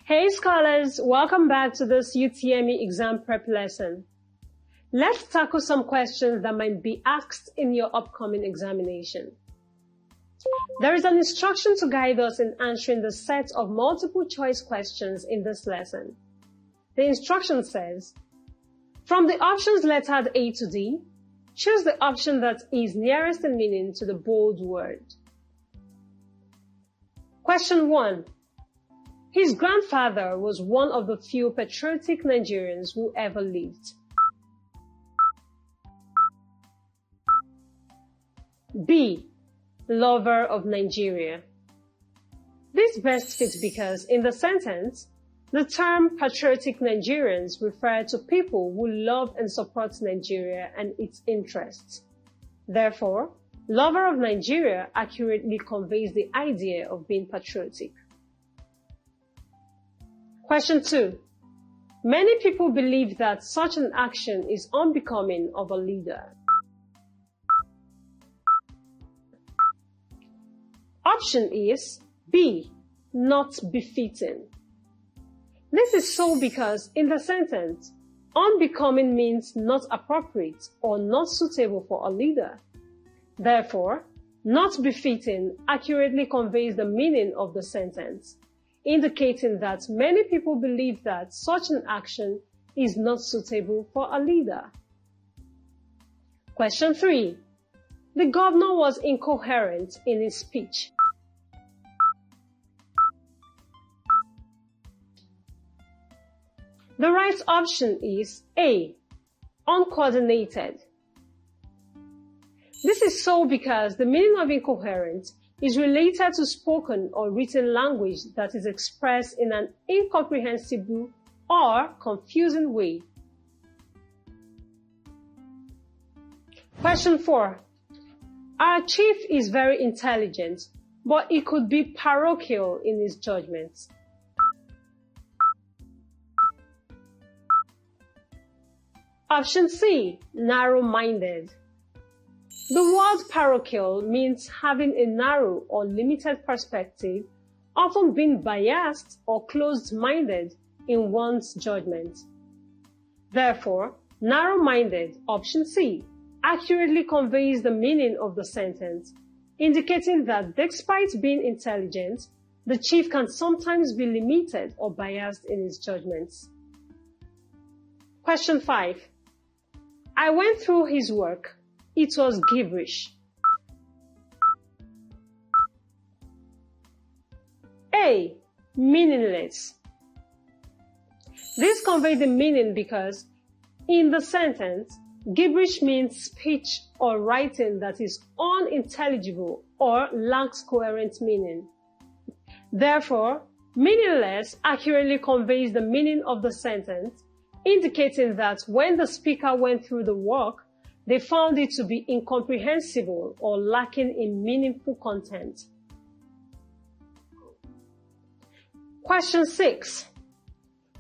Hey scholars, welcome back to this UTME exam prep lesson. Let's tackle some questions that might be asked in your upcoming examination. There is an instruction to guide us in answering the set of multiple choice questions in this lesson. The instruction says, from the options lettered A to D, choose the option that is nearest in meaning to the bold word. Question 1. His grandfather was one of the few patriotic Nigerians who ever lived. B. Lover of Nigeria. This best fits because in the sentence, the term patriotic Nigerians refer to people who love and support Nigeria and its interests. Therefore, lover of Nigeria accurately conveys the idea of being patriotic. Question 2. Many people believe that such an action is unbecoming of a leader. Option is B. Not befitting. This is so because in the sentence, unbecoming means not appropriate or not suitable for a leader. Therefore, not befitting accurately conveys the meaning of the sentence, indicating that many people believe that such an action is not suitable for a leader. Question 3. The governor was incoherent in his speech. The right option is A. Uncoordinated. This is so because the meaning of incoherent is related to spoken or written language that is expressed in an incomprehensible or confusing way. Question 4. Our chief is very intelligent, but he could be parochial in his judgments. Option C. Narrow-minded. The word parochial means having a narrow or limited perspective, often being biased or closed-minded in one's judgment. Therefore, narrow-minded, option C, accurately conveys the meaning of the sentence, indicating that despite being intelligent, the chief can sometimes be limited or biased in his judgments. Question 5. I went through his work. It was gibberish. A. Meaningless. This conveys the meaning because in the sentence, gibberish means speech or writing that is unintelligible or lacks coherent meaning. Therefore, meaningless accurately conveys the meaning of the sentence, indicating that when the speaker went through the work, they found it to be incomprehensible or lacking in meaningful content. Question 6.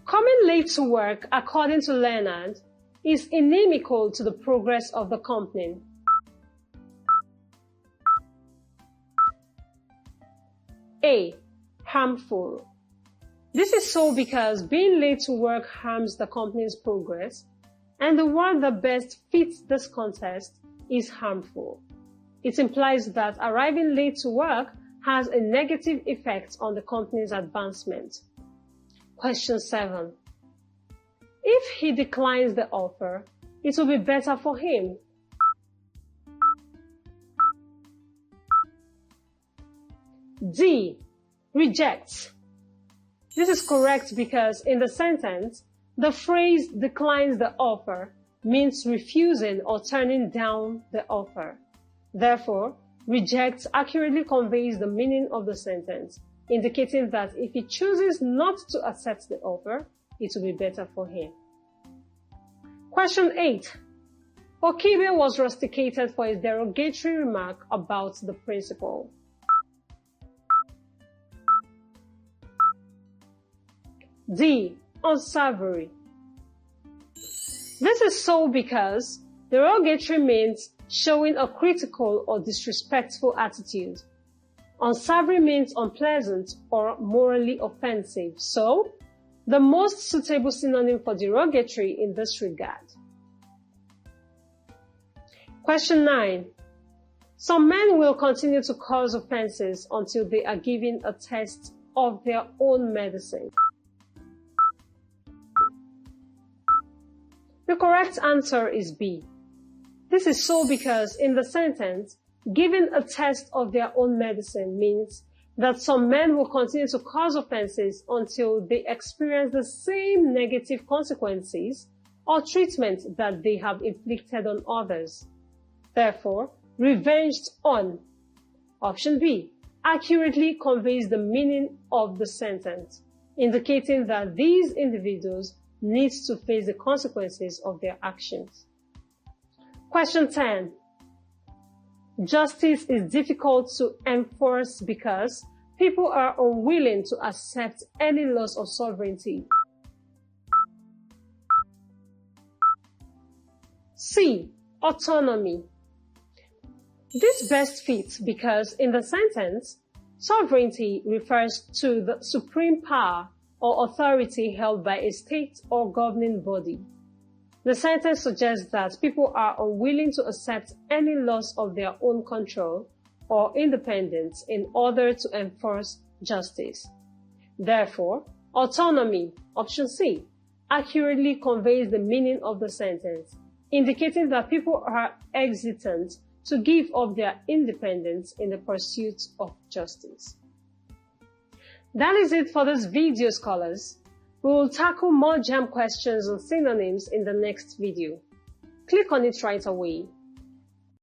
Coming late to work, according to Leonard, is inimical to the progress of the company. A. Harmful. This is so because being late to work harms the company's progress, and the word that best fits this context is harmful. It implies that arriving late to work has a negative effect on the company's advancement. Question 7. If he declines the offer, it will be better for him. D. Rejects. This is correct because in the sentence, the phrase declines the offer means refusing or turning down the offer. Therefore, rejects accurately conveys the meaning of the sentence, indicating that if he chooses not to accept the offer, it will be better for him. Question 8. Okibe was rusticated for his derogatory remark about the principal. D. Unsavory. This is so because derogatory means showing a critical or disrespectful attitude. Unsavory means unpleasant or morally offensive. So, the most suitable synonym for derogatory in this regard. Question 9. Some men will continue to cause offenses until they are given a taste of their own medicine. The correct answer is B. This is so because in the sentence, giving a taste of their own medicine means that some men will continue to cause offenses until they experience the same negative consequences or treatment that they have inflicted on others. Therefore, revenged on, option B, accurately conveys the meaning of the sentence, indicating that these individuals need to face the consequences of their actions. Question 10. Justice is difficult to enforce because people are unwilling to accept any loss of sovereignty. C. Autonomy. This best fits because in the sentence, sovereignty refers to the supreme power or authority held by a state or governing body. The sentence suggests that people are unwilling to accept any loss of their own control or independence in order to enforce justice. Therefore, autonomy, option C, accurately conveys the meaning of the sentence, indicating that people are hesitant to give up their independence in the pursuit of justice. That is it for this video, scholars. We will tackle more JAMB questions on synonyms in the next video. Click on it right away.